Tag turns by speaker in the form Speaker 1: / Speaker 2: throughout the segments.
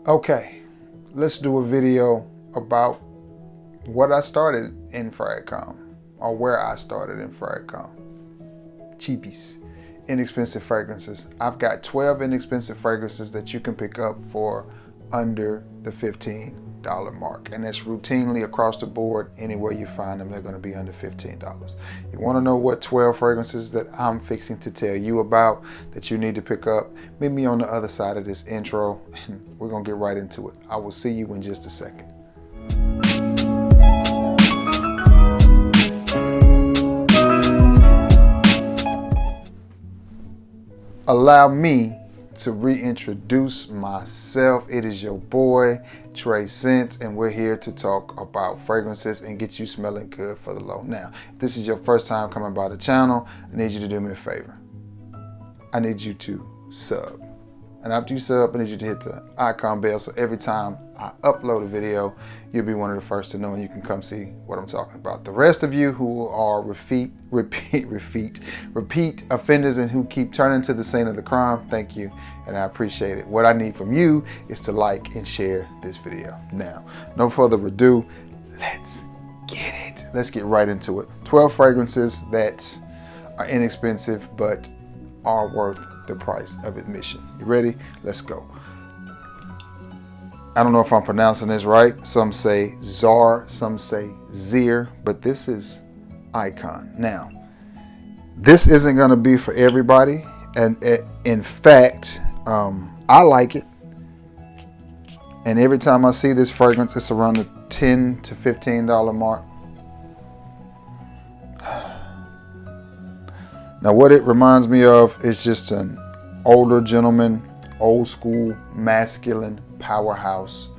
Speaker 1: Okay, let's do a video about what I started in Fragcom, or where I started in Fragcom. Cheapies, inexpensive fragrances. I've got 12 inexpensive fragrances that you can pick up for under the $15 mark, and that's routinely across the board. Anywhere you find them, they're going to be under $15. You want to know what 12 fragrances that I'm fixing to tell you about that you need to pick up? Meet me on the other side of this intro and we're going to get right into it. I will see you in just a second. Allow me to reintroduce myself. It is your boy Trey Sense, and we're here to talk about fragrances and get you smelling good for the low. Now, if this is your first time coming by the channel, I need you to do me a favor. I need you to sub. And after you sub, I need you to hit the icon bell so every time I upload a video, you'll be one of the first to know and you can come see what I'm talking about. The rest of you who are repeat offenders and who keep turning to the scene of the crime, thank you, and I appreciate it. What I need from you is to like and share this video. Now, no further ado, let's get it. Let's get right into it. 12 fragrances that are inexpensive but are worth the price of admission. You ready? Let's go. I don't know if I'm pronouncing this right. Some say Zara, some say Zir, but this is Icon. Now, this isn't going to be for everybody, and in fact, I like it. And every time I see this fragrance, it's around the $10 to $15 mark. Now, what it reminds me of is just an older gentleman, old school, masculine powerhouse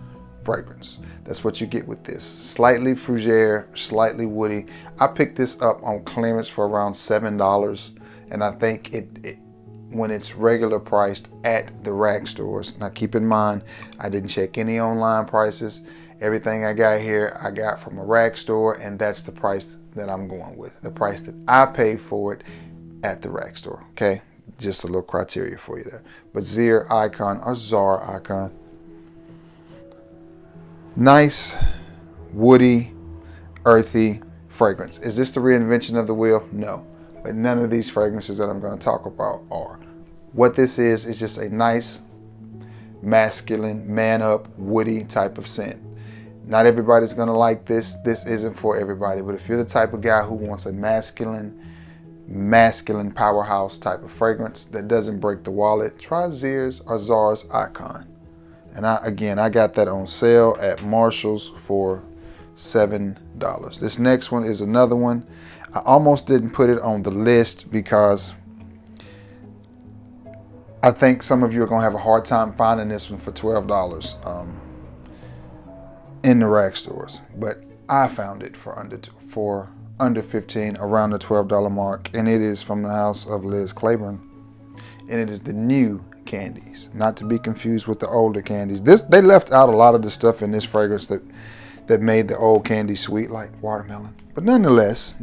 Speaker 1: fragrance. That's what you get with this. Slightly fougere, slightly woody. I picked this up on clearance for around $7, and I think it when it's regular priced at the rack stores. Now, keep in mind, I didn't check any online prices. Everything I got here, I got from a rack store, and that's the price that I'm going with. The price that I paid for it at the rack store. Okay, just a little criteria for you there. But Zara Icon, or Zara Icon, nice, woody, earthy fragrance. Is this the reinvention of the wheel? No, but none of these fragrances that I'm going to talk about are. What this is just a nice, masculine, man up, woody type of scent. Not everybody's going to like this. This isn't for everybody, but if you're the type of guy who wants a masculine powerhouse type of fragrance that doesn't break the wallet, try Zara's or Zara's Icon. And I got that on sale at Marshall's for $7. This next one is another one. I almost didn't put it on the list because I think some of you are going to have a hard time finding this one for $12 in the rack stores. But I found it for under 15, around the $12 mark, and it is from the house of Liz Claiborne, and it is the new candies, not to be confused with the older candies. They left out a lot of the stuff in this fragrance that made the old candy sweet, like watermelon. But nonetheless,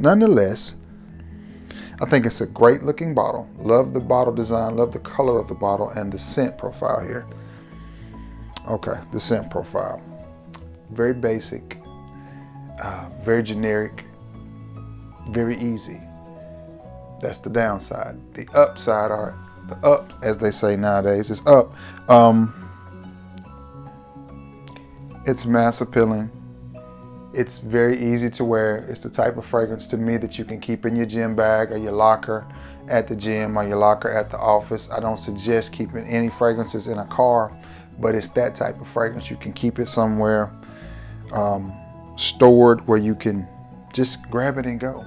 Speaker 1: I think it's a great looking bottle. Love the bottle design, love the color of the bottle, and the scent profile here. Okay, the scent profile, very basic, very generic, very easy. That's the downside. The upside, or the up, as they say nowadays, is up. It's mass appealing. It's very easy to wear. It's the type of fragrance to me that you can keep in your gym bag or your locker at the gym or your locker at the office. I don't suggest keeping any fragrances in a car, but it's that type of fragrance. You can keep it somewhere stored where you can just grab it and go.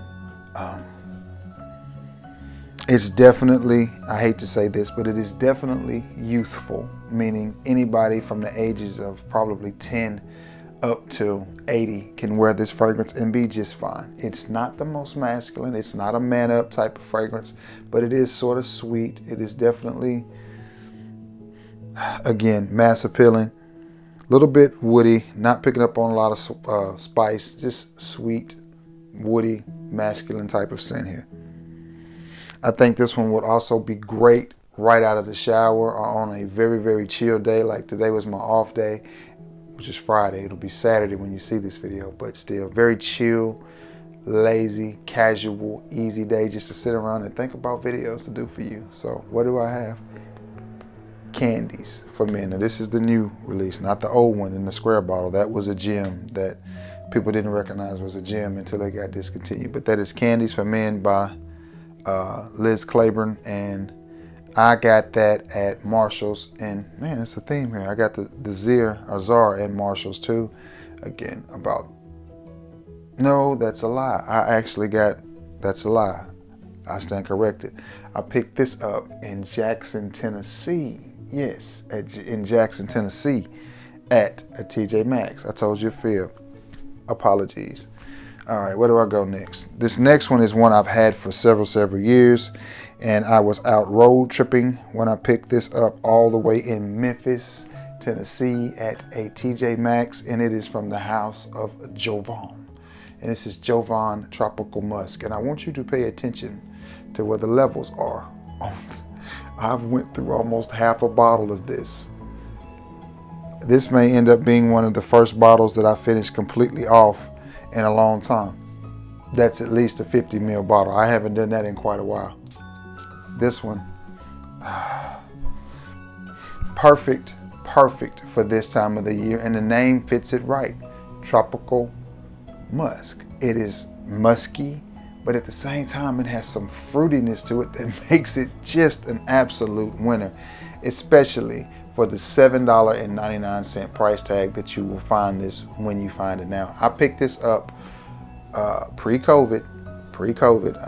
Speaker 1: It's definitely, I hate to say this, but it is definitely youthful, meaning anybody from the ages of probably 10 up to 80 can wear this fragrance and be just fine. It's not the most masculine. It's not a man up type of fragrance, but it is sort of sweet. It is definitely, again, mass appealing. A little bit woody, not picking up on a lot of spice, just sweet, woody, masculine type of scent here. I think this one would also be great right out of the shower or on a very, very chill day. Like today was my off day, which is Friday. It'll be Saturday when you see this video, but still very chill, lazy, casual, easy day just to sit around and think about videos to do for you. So what do I have? Candies for men. Now this is the new release, not the old one in the square bottle. That was a gem that people didn't recognize was a gem until they got discontinued. But that is Candies for Men by Liz Claiborne, and I got that at Marshall's. And man, it's a theme here. I got the Zara at Marshall's too. Again, no, that's a lie. That's a lie. I stand corrected. I picked this up in Jackson, Tennessee. Yes, in Jackson, Tennessee at a TJ Maxx. I told you, Phil. Apologies. All right, where do I go next? This next one is one I've had for several years, and I was out road tripping when I picked this up all the way in Memphis, Tennessee at a TJ Maxx, and it is from the house of Jovan. And this is Jovan Tropical Musk, and I want you to pay attention to where the levels are. I've went through almost half a bottle of this. This may end up being one of the first bottles that I finished completely off in a long time. That's at least a 50 ml bottle. I haven't done that in quite a while. This one, perfect for this time of the year, and the name fits it right. Tropical Musk. It is musky, but at the same time it has some fruitiness to it that makes it just an absolute winner, especially for the $7.99 price tag that you will find this when you find it now. I picked this up pre-COVID.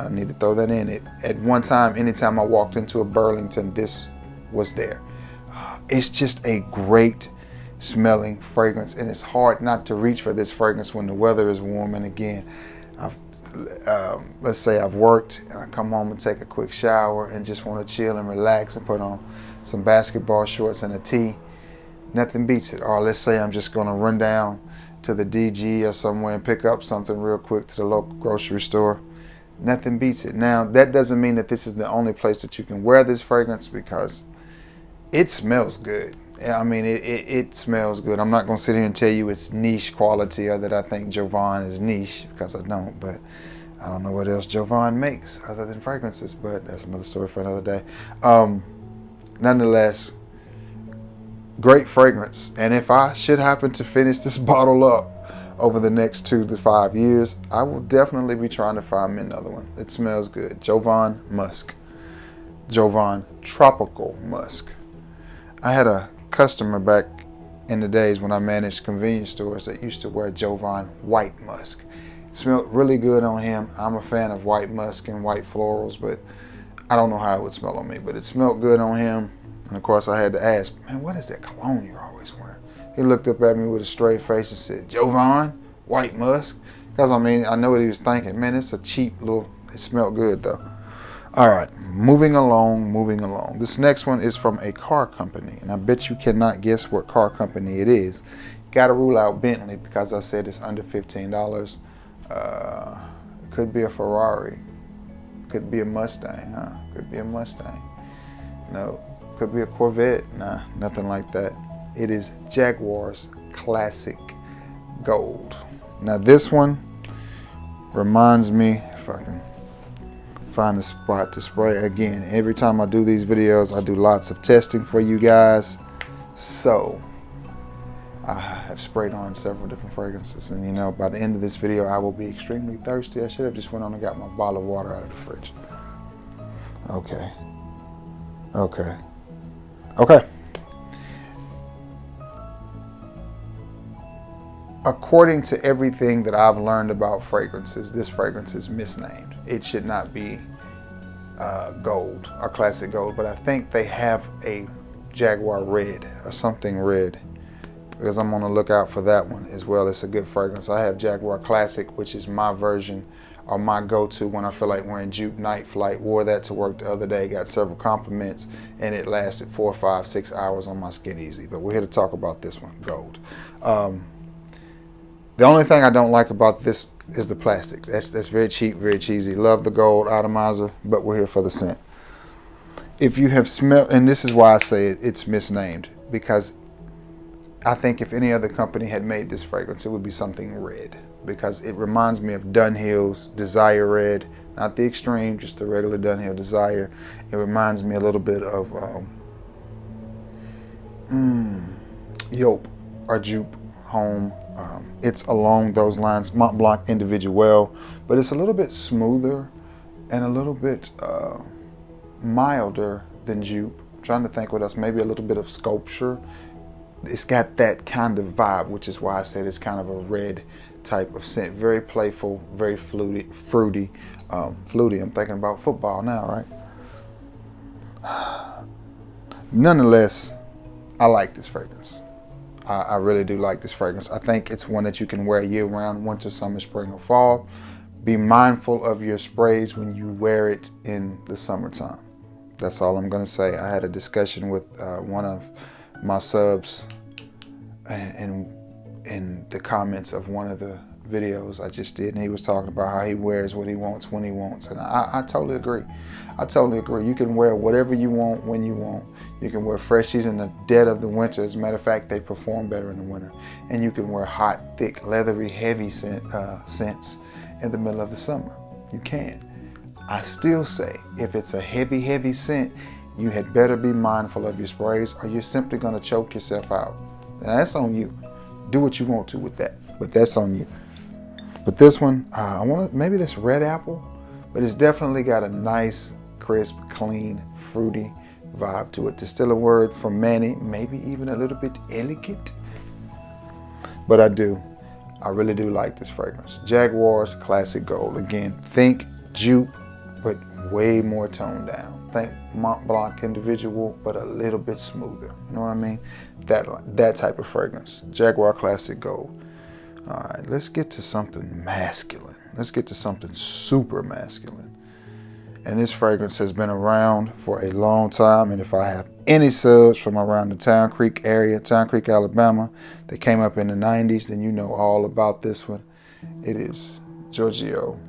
Speaker 1: I need to throw that in. It at one time, anytime I walked into a Burlington, this was there. It's just a great smelling fragrance, and it's hard not to reach for this fragrance when the weather is warm. And again, let's say I've worked and I come home and take a quick shower and just want to chill and relax and put on some basketball shorts and a tee. Nothing beats it. Or let's say I'm just going to run down to the DG or somewhere and pick up something real quick to the local grocery store. Nothing beats it. Now, that doesn't mean that this is the only place that you can wear this fragrance, because it smells good. I mean, it smells good. I'm not going to sit here and tell you it's niche quality or that I think Jovan is niche, because I don't, but I don't know what else Jovan makes other than fragrances, but that's another story for another day. Nonetheless, great fragrance. And if I should happen to finish this bottle up over the next 2 to 5 years, I will definitely be trying to find me another one. It smells good. Jovan Musk. Jovan Tropical Musk. I had a customer back in the days when I managed convenience stores that used to wear Jovan White Musk. It smelled really good on him. I'm a fan of white musk and white florals, but I don't know how it would smell on me, but it smelled good on him. And of course I had to ask, man, what is that cologne you're always wearing? He looked up at me with a straight face and said, Jovan White Musk. Because I mean, I know what he was thinking. Man, it's a cheap little, it smelled good though. All right, moving along. This next one is from a car company, and I bet you cannot guess what car company it is. Got to rule out Bentley because I said it's under $15. It could be a Ferrari. Could be a Mustang, huh? Could be a Mustang. No. Could be a Corvette. Nah, nothing like that. It is Jaguar's Classic Gold. Now this one reminds me, if I can find a spot to spray. Again, every time I do these videos, I do lots of testing for you guys. So I have sprayed on several different fragrances, and you know, by the end of this video, I will be extremely thirsty. I should have just went on and got my bottle of water out of the fridge. Okay. According to everything that I've learned about fragrances, this fragrance is misnamed. It should not be gold, a classic gold, but I think they have a Jaguar red or something red, because I'm on the lookout for that one as well. It's a good fragrance. I have Jaguar Classic, which is my version or my go-to when I feel like wearing Juke Night Flight. Wore that to work the other day, got several compliments, and it lasted 4, 5, 6 hours on my skin easy. But we're here to talk about this one, gold. The only thing I don't like about this is the plastic. That's very cheap, very cheesy. Love the gold atomizer, but we're here for the scent. if you have smelled, and this is why I say it's misnamed, because I think if any other company had made this fragrance, it would be something red, because it reminds me of Dunhill's Desire Red, not the extreme, just the regular Dunhill Desire. It reminds me a little bit of Yope or Jupe Home. It's along those lines. Mont Blanc Individuel, but it's a little bit smoother and a little bit milder than Jupe. I'm trying to think what else. Maybe a little bit of sculpture. It's got that kind of vibe, which is why I said it's kind of a red type of scent. Very playful, very fruity. Fruity. I'm thinking about football now, right? Nonetheless, I like this fragrance. I really do like this fragrance. I think it's one that you can wear year round, winter, summer, spring, or fall. Be mindful of your sprays when you wear it in the summertime. That's all I'm going to say. I had a discussion with one of my subs and in the comments of one of the videos I just did, and he was talking about how he wears what he wants when he wants, and I totally agree. I totally agree. You can wear whatever you want when you want. You can wear freshies in the dead of the winter. As a matter of fact, they perform better in the winter. And you can wear hot, thick, leathery, heavy scents in the middle of the summer. You can. I still say, if it's a heavy, heavy scent, you had better be mindful of your sprays, or you're simply going to choke yourself out. Now, that's on you. Do what you want to with that, but that's on you. But this one, I want to, maybe this red apple, but it's definitely got a nice, crisp, clean, fruity vibe to it. To steal a word from Manny, maybe even a little bit elegant. But I really do like this fragrance. Jaguar's Classic Gold. Again, think Jupe, but way more toned down. Think Mont Blanc Individual, but a little bit smoother. You know what I mean? That type of fragrance. Jaguar Classic Gold. All right, let's get to something masculine. Let's get to something super masculine. And this fragrance has been around for a long time. And if I have any subs from around the Town Creek area, Town Creek, Alabama, that came up in the 90s, then you know all about this one. It is Giorgio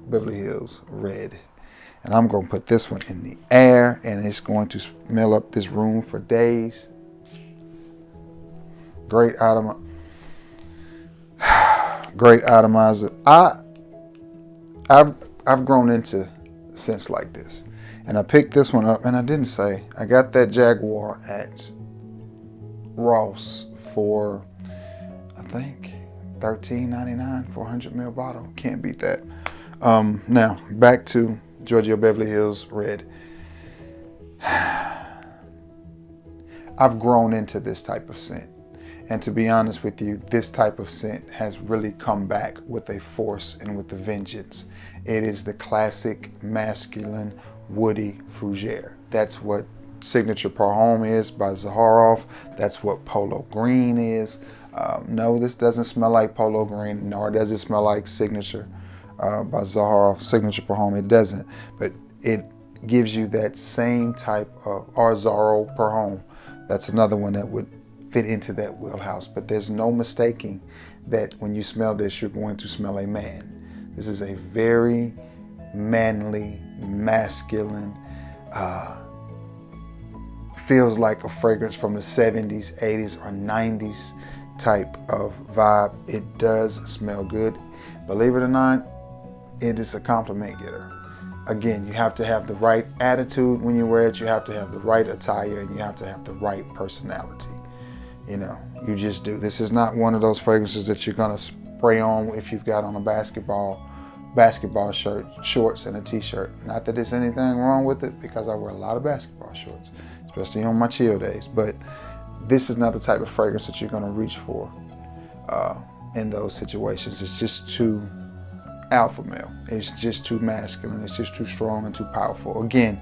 Speaker 1: Beverly Hills Red. And I'm going to put this one in the air, and it's going to smell up this room for days. Great atomizer. Great atomizer. I've grown into scents like this, and I picked this one up, and I didn't say I got that Jaguar at Ross for I think $13.99 for a 100 ml bottle. Can't beat that. Now back to Giorgio Beverly Hills Red. I've grown into this type of scent. And to be honest with you, this type of scent has really come back with a force and with a vengeance. It is the classic masculine woody fougere. That's what Signature Parfum is by Zaharoff. That's what Polo Green is. No, this doesn't smell like Polo Green, nor does it smell like Signature by Zaharoff, Signature Parfum. It doesn't, but it gives you that same type of Arzaro Parfum. That's another one that would fit into that wheelhouse, but there's no mistaking that when you smell this, you're going to smell a man. This is a very manly, masculine, feels like a fragrance from the 70s, 80s, or 90s type of vibe. It does smell good. Believe it or not, it is a compliment getter. Again, you have to have the right attitude when you wear it, you have to have the right attire, and you have to have the right personality. You know, you just do. This is not one of those fragrances that you're gonna spray on if you've got on a basketball shirt, shorts, and a t-shirt. Not that there's anything wrong with it, because I wear a lot of basketball shorts, especially on my chill days. But this is not the type of fragrance that you're gonna reach for in those situations. It's just too alpha male. It's just too masculine. It's just too strong and too powerful. Again,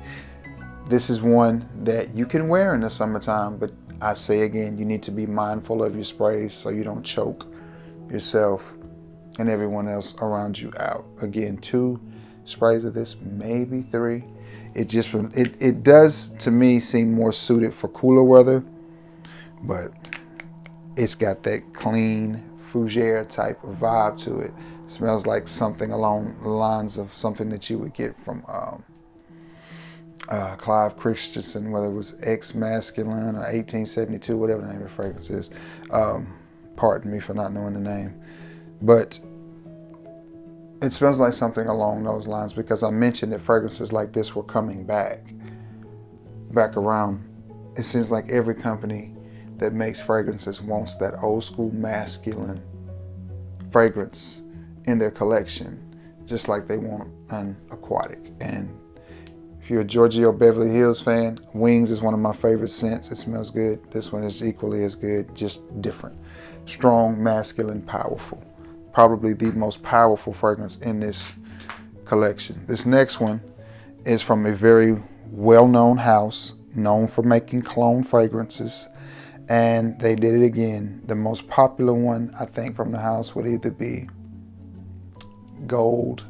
Speaker 1: this is one that you can wear in the summertime, but I say again, you need to be mindful of your sprays so you don't choke yourself and everyone else around you out. Again, 2 sprays of this, maybe 3. It does to me seem more suited for cooler weather, but it's got that clean fougere type of vibe to it. It smells like something along the lines of something that you would get from Clive Christensen, whether it was Ex Masculine or 1872, whatever the name of the fragrance is. Pardon me for not knowing the name. But it smells like something along those lines, because I mentioned that fragrances like this were coming back around. It seems like every company that makes fragrances wants that old school masculine fragrance in their collection, just like they want an aquatic. And if you're a Giorgio Beverly Hills fan, Wings is one of my favorite scents. It smells good. This one is equally as good, just different. Strong, masculine, powerful. Probably the most powerful fragrance in this collection. This next one is from a very well-known house, known for making cologne fragrances, and they did it again. The most popular one, I think, from the house would either be Gold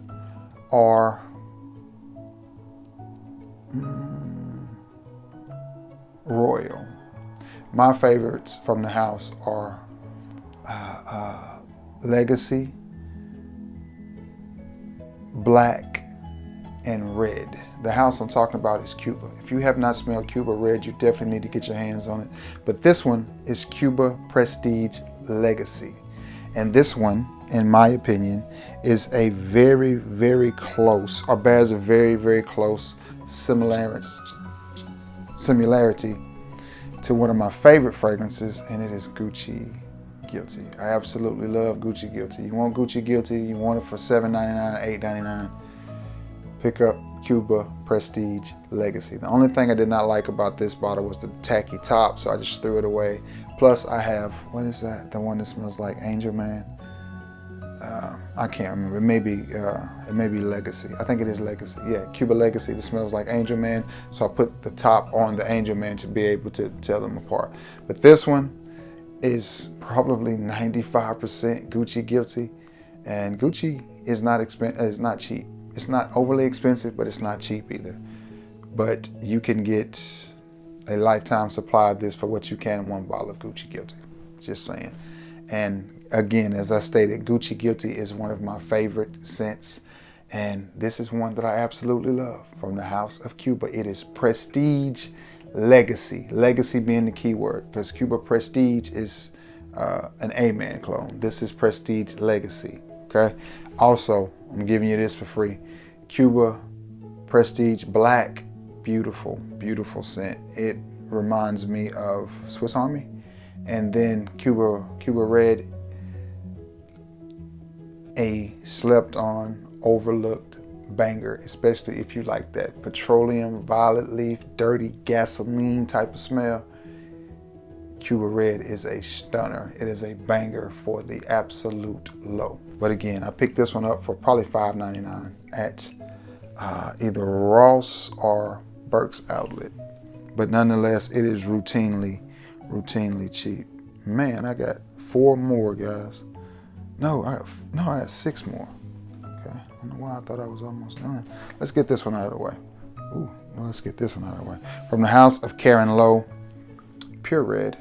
Speaker 1: or Royal. My favorites from the house are Legacy, Black, and Red. The house I'm talking about is Cuba. If you have not smelled Cuba Red, you definitely need to get your hands on it. But this one is Cuba Prestige Legacy. And this one, in my opinion, is a very, very close, or bears a very, very close similarity to one of my favorite fragrances, and it is Gucci Guilty. I absolutely love Gucci Guilty. You want Gucci Guilty, you want it for $7.99, $8.99, pick up Cuba Prestige Legacy. The only thing I did not like about this bottle was the tacky top, so I just threw it away. Plus I have, what is that? The one that smells like Angel Man? I can't remember. It may be Legacy. I think it is Legacy. Yeah, Cuba Legacy that smells like Angel Man. So I put the top on the Angel Man to be able to tell them apart. But this one is probably 95% Gucci Guilty, and Gucci is not cheap. It's not overly expensive, but it's not cheap either. But you can get a lifetime supply of this for what you can in one bottle of Gucci Guilty. Just saying. And again, as I stated, Gucci Guilty is one of my favorite scents, and this is one that I absolutely love from the house of Cuba. It is Prestige Legacy. Legacy being the key word, because Cuba Prestige is an A-man clone. This is Prestige Legacy, okay? Also, I'm giving you this for free. Cuba Prestige Black, beautiful, beautiful scent. It reminds me of Swiss Army. And then Cuba Red, a slept on, overlooked banger, especially if you like that petroleum, violet leaf, dirty gasoline type of smell. Cuba Red is a stunner. It is a banger for the absolute low. But again, I picked this one up for probably $5.99 at either Ross or Burke's Outlet. But nonetheless, it is routinely cheap. Man, I got 4 more, guys. No, I had 6 more. Okay, I don't know why I thought I was almost done. Let's get this one out of the way. Ooh, well, let's get this one out of the way. From the house of Karen Lowe, Pure Red.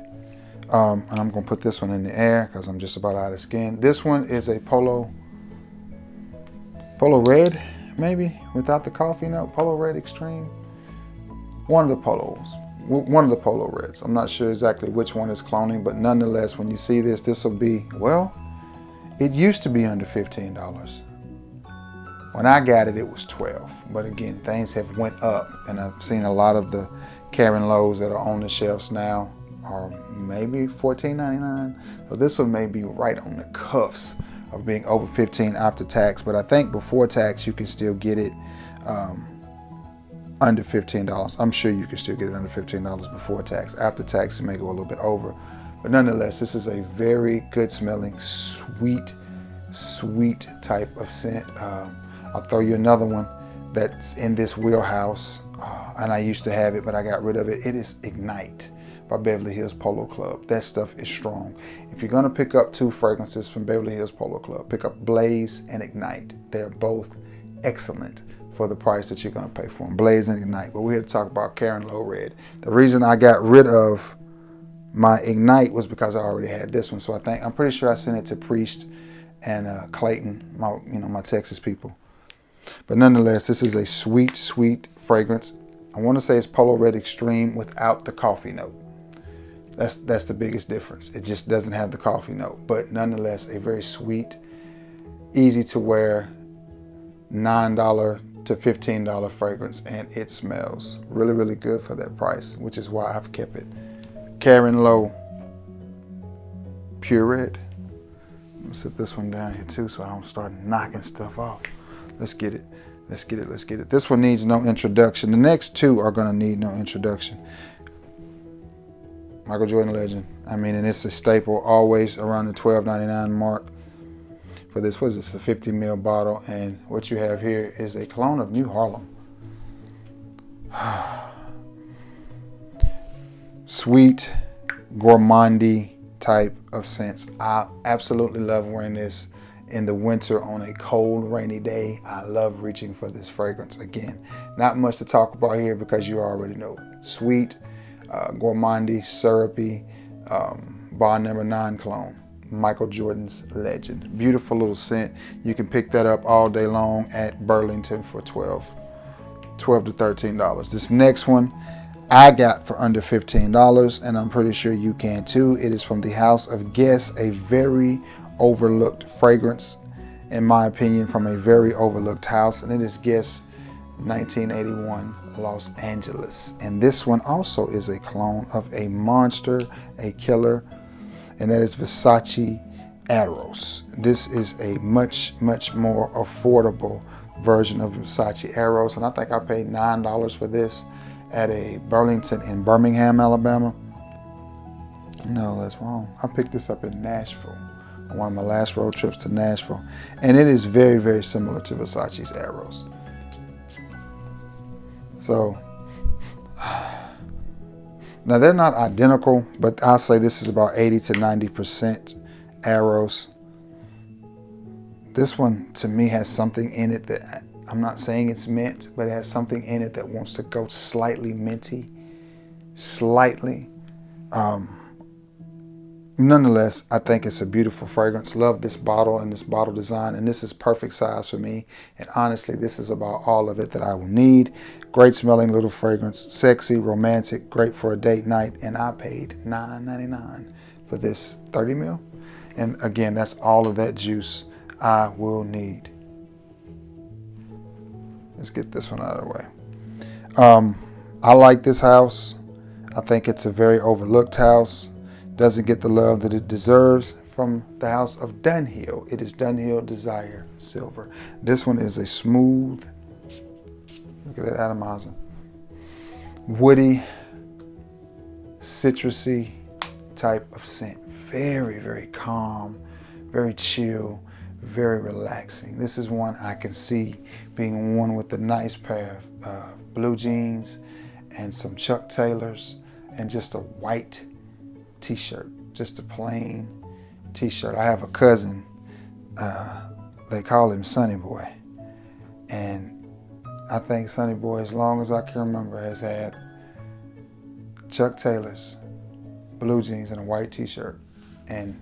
Speaker 1: And I'm gonna put this one in the air because I'm just about out of skin. This one is a Polo Red, maybe, without the coffee note. Polo Red Extreme. One of the Polo Reds. I'm not sure exactly which one is cloning, but nonetheless, when you see this, this will be, well, it used to be under $15. When I got it, it was $12. But again, things have went up, and I've seen a lot of the Karen Lowe's that are on the shelves now are maybe $14.99. So this one may be right on the cuffs of being over $15 after tax, but I think before tax you can still get it under $15. I'm sure you can still get it under $15 before tax. After tax, it may go a little bit over. But nonetheless, this is a very good smelling, sweet type of scent. I'll throw you another one that's in this wheelhouse, and I used to have it, but I got rid of it. It is Ignite by Beverly Hills Polo Club. That stuff is strong. If you're gonna pick up 2 fragrances from Beverly Hills Polo Club, pick up Blaze and Ignite. They're both excellent for the price that you're gonna pay for them. Blaze and Ignite. But we're here to talk about Karen Lowe Red. The reason I got rid of my Ignite was because I already had this one. So I'm pretty sure I sent it to Priest and Clayton, my Texas people. But nonetheless, this is a sweet fragrance. I want to say it's Polo Red Extreme without the coffee note. That's the biggest difference. It just doesn't have the coffee note, but nonetheless, a very sweet, easy to wear, $9 to $15 fragrance, and it smells really, really good for that price, which is why I've kept it. Karen Lowe Pure Red. I'm gonna set this one down here too so I don't start knocking stuff off. Let's get it. Let's get it. Let's get it. This one needs no introduction. The next two are gonna need no introduction. Michael Jordan Legend. I mean, and it's a staple, always around the $12.99 mark. For this, what is this, a 50 ml bottle, and what you have here is a clone of New Harlem. Sweet, gourmandy type of scents. I absolutely love wearing this in the winter on a cold, rainy day. I love reaching for this fragrance. Again, not much to talk about here because you already know it. Sweet, gourmandy, syrupy, Bond number 9 clone. Michael Jordan's Legend. Beautiful little scent. You can pick that up all day long at Burlington for $12 to $13. This next one I got for under $15, and I'm pretty sure you can too. It is from the House of Guess, a very overlooked fragrance, in my opinion, from a very overlooked house, and it is Guess 1981 Los Angeles. And this one also is a clone of a monster, a killer, and that is Versace Eros. This is a much, much more affordable version of Versace Eros, and I think I paid $9 for this at a Burlington in Birmingham, Alabama. No, that's wrong. I picked this up in Nashville on one of my last road trips to Nashville, and it is very, very similar to Versace's Eros. So, now they're not identical, but I'll say this is about 80 to 90% Eros. This one to me has something in it that, I'm not saying it's mint, but it has something in it that wants to go slightly minty, slightly. Nonetheless, I think it's a beautiful fragrance. Love this bottle and this bottle design, and this is perfect size for me. And honestly, this is about all of it that I will need. Great smelling little fragrance, sexy, romantic, great for a date night, and I paid $9.99 for this 30 ml. And again, that's all of that juice I will need. Let's get this one out of the way. I like this house. I think it's a very overlooked house. Doesn't get the love that it deserves from the house of Dunhill. It is Dunhill Desire Silver. This one is a smooth, look at that atomizer, woody, citrusy type of scent. Very, very calm, very chill, very relaxing. This is one I can see being worn with a nice pair of blue jeans and some Chuck Taylors and just a white t-shirt, just a plain t-shirt. I have a cousin, they call him Sonny Boy, and I think Sonny Boy, as long as I can remember, has had Chuck Taylors, blue jeans, and a white t-shirt. And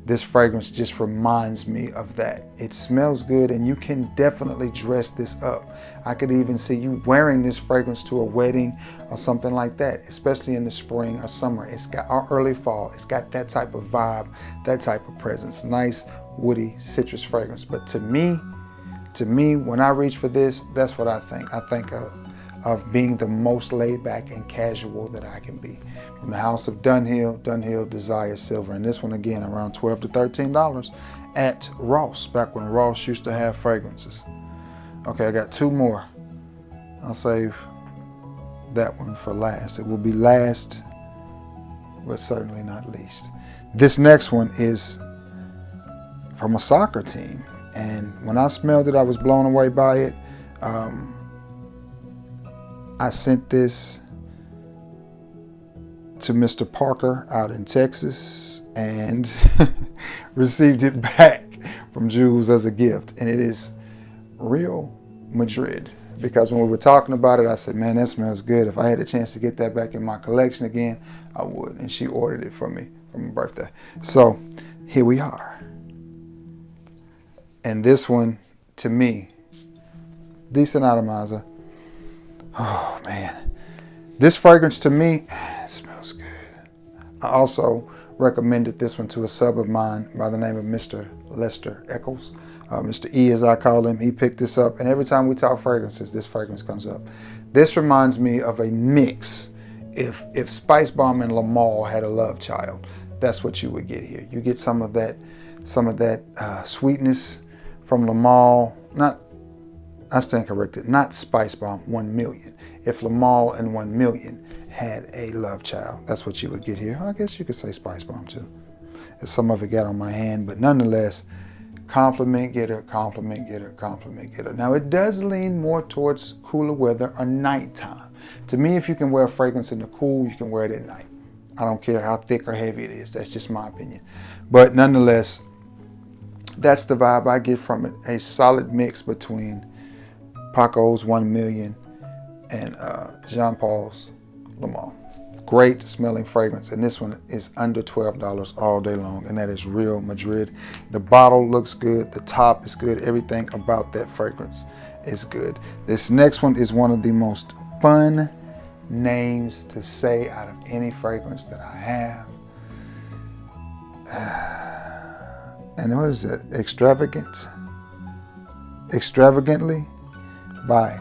Speaker 1: this fragrance just reminds me of that. It smells good, and you can definitely dress this up. I could even see you wearing this fragrance to a wedding or something like that, especially in the spring or summer. It's got our early fall. It's got that type of vibe, that type of presence. Nice, woody, citrus fragrance. But to me, when I reach for this, that's what I think. I think of being the most laid back and casual that I can be. From the house of Dunhill, Dunhill Desire Silver. And this one again around $12 to $13 at Ross, back when Ross used to have fragrances. Okay, I got two more. I'll save that one for last. It will be last, but certainly not least. This next one is from a soccer team. And when I smelled it, I was blown away by it. I sent this to Mr. Parker out in Texas and received it back from Jules as a gift. And it is Real Madrid. Because when we were talking about it, I said, man, that smells good. If I had a chance to get that back in my collection again, I would. And she ordered it for me for my birthday. So here we are. And this one, to me, decent atomizer. Oh man, this fragrance to me, it smells good. I also recommended this one to a sub of mine by the name of Mr. Lester Eccles. Mr. E as I call him. He picked this up, and every time we talk fragrances, this fragrance comes up. This reminds me of a mix. If Spice Bomb and Lamal had a love child, that's what you would get here. You get some of that sweetness from Lamal. I stand corrected, not Spice Bomb, 1 Million. If Lamal and 1 Million had a love child, that's what you would get here. I guess you could say Spice Bomb too. As some of it got on my hand, but nonetheless, compliment getter, compliment getter, compliment getter. Now it does lean more towards cooler weather or nighttime. To me, if you can wear a fragrance in the cool, you can wear it at night. I don't care how thick or heavy it is. That's just my opinion. But nonetheless, that's the vibe I get from it. A solid mix between Paco's 1 Million and Jean Paul's Lamal. Great smelling fragrance, and this one is under $12 all day long, and that is real Madrid. The bottle looks good, the top is good, everything about that fragrance is good. This next one is one of the most fun names to say out of any fragrance that I have. And what is it? Extravagantly by,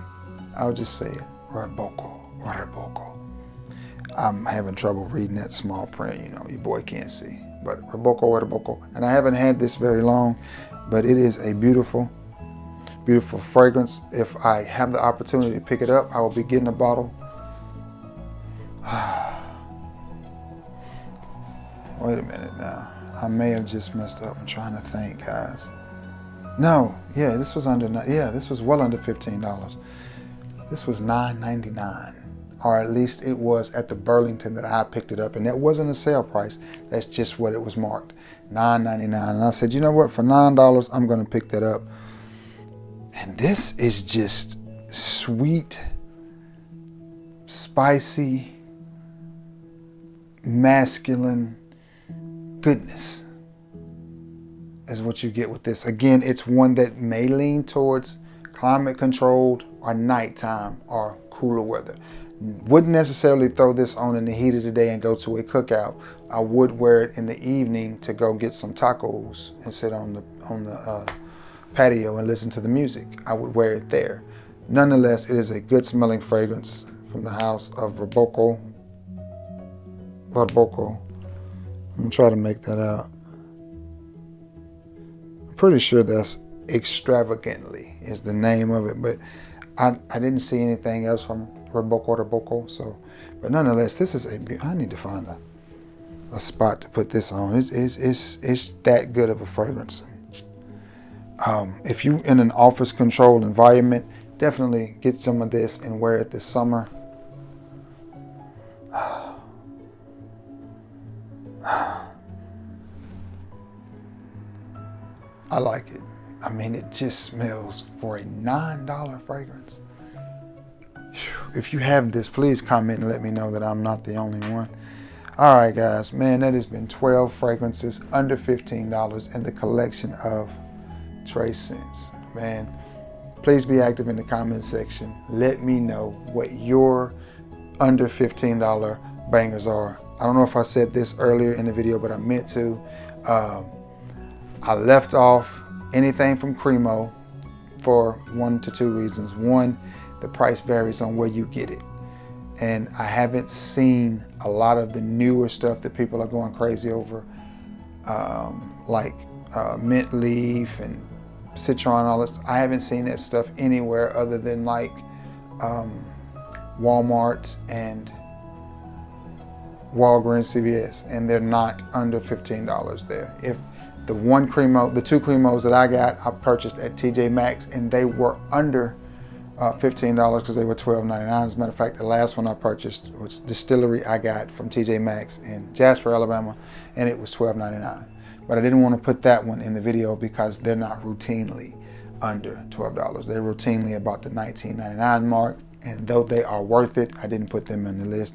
Speaker 1: I'll just say it, Raboco. I'm having trouble reading that small print, you know, your boy can't see. But Raboco. And I haven't had this very long, but it is a beautiful, beautiful fragrance. If I have the opportunity to pick it up, I will be getting a bottle. Wait a minute now. I may have just messed up. I'm trying to think, guys. No, yeah, this was this was well under $15. This was $9.99. Or at least it was at the Burlington that I picked it up, and that wasn't a sale price. That's just what it was marked, $9.99. And I said, you know what, for $9, I'm gonna pick that up. And this is just sweet, spicy, masculine goodness is what you get with this. Again, it's one that may lean towards climate controlled or nighttime or cooler weather. Wouldn't necessarily throw this on in the heat of the day and go to a cookout. I would wear it in the evening to go get some tacos and sit on the patio and listen to the music. I would wear it there. Nonetheless, it is a good smelling fragrance from the house of Raboco. I'm gonna try to make that out. I'm pretty sure that's Extravagantly is the name of it, but I didn't see anything else from Raboco. So, but nonetheless, this is I need to find a spot to put this on. It's that good of a fragrance. If you in an office controlled environment, definitely get some of this and wear it this summer. I like it. I mean, it just smells for a $9 fragrance. If you have this, please comment and let me know that I'm not the only one. All right, guys, man, that has been 12 fragrances under $15 in the collection of Trace Scents. Man, please be active in the comment section. Let me know what your under $15 bangers are. I don't know if I said this earlier in the video, but I meant to. I left off anything from Cremo for 1 to 2 reasons. One, the price varies on where you get it. And I haven't seen a lot of the newer stuff that people are going crazy over, like mint leaf and citron, all this. I haven't seen that stuff anywhere other than like Walmart and Walgreens, CVS, and they're not under $15 there. If the two Cremos that I got, I purchased at TJ Maxx, and they were under $15 because they were $12.99. As a matter of fact, the last one I purchased was Distillery I got from TJ Maxx in Jasper, Alabama, and it was $12.99. But I didn't want to put that one in the video because they're not routinely under $12. They're routinely about the $19.99 mark, and though they are worth it, I didn't put them in the list.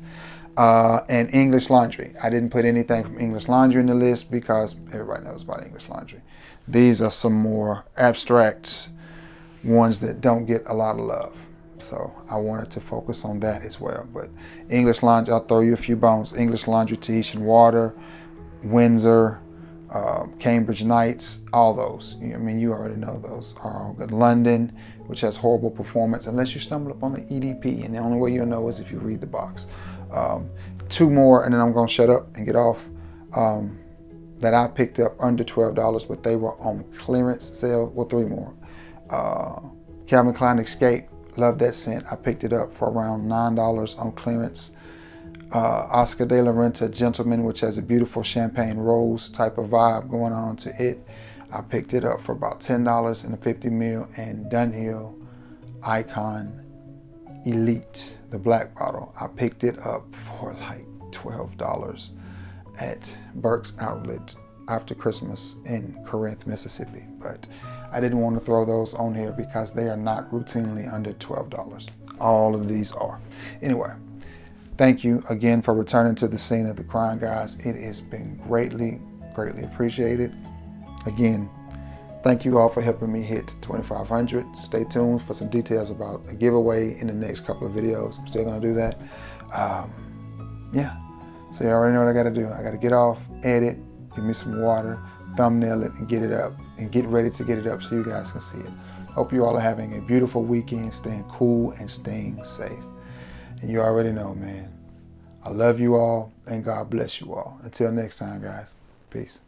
Speaker 1: And English Laundry. I didn't put anything from English Laundry in the list because everybody knows about English Laundry. These are some more abstract ones that don't get a lot of love. So I wanted to focus on that as well. But English laundry, I'll throw you a few bones. English laundry, Tahitian water, Windsor, Cambridge Nights, all those. I mean, you already know those are all good. London, which has horrible performance, unless you stumble upon the EDP, and the only way you'll know is if you read the box. Two more, and then I'm gonna shut up and get off, that I picked up under $12, but they were on clearance sale. Well, three more. Calvin Klein Escape, love that scent. I picked it up for around $9 on clearance. Oscar de la Renta Gentleman, which has a beautiful champagne rose type of vibe going on to it. I picked it up for about $10 in a 50 ml. And Dunhill Icon Elite, the black bottle, I picked it up for like $12 at Burke's Outlet after Christmas in Corinth, Mississippi. But I didn't want to throw those on here because they are not routinely under $12. All of these are. Anyway, thank you again for returning to the scene of the crime, guys. It has been greatly, greatly appreciated. Again, thank you all for helping me hit 2,500. Stay tuned for some details about a giveaway in the next couple of videos. I'm still gonna do that. Yeah, so you already know what I gotta do. I gotta get off, edit, give me some water, thumbnail it, and get it up, and get ready to get it up so you guys can see it. Hope you all are having a beautiful weekend, staying cool and staying safe. And you already know, man, I love you all, and God bless you all. Until next time, guys, peace.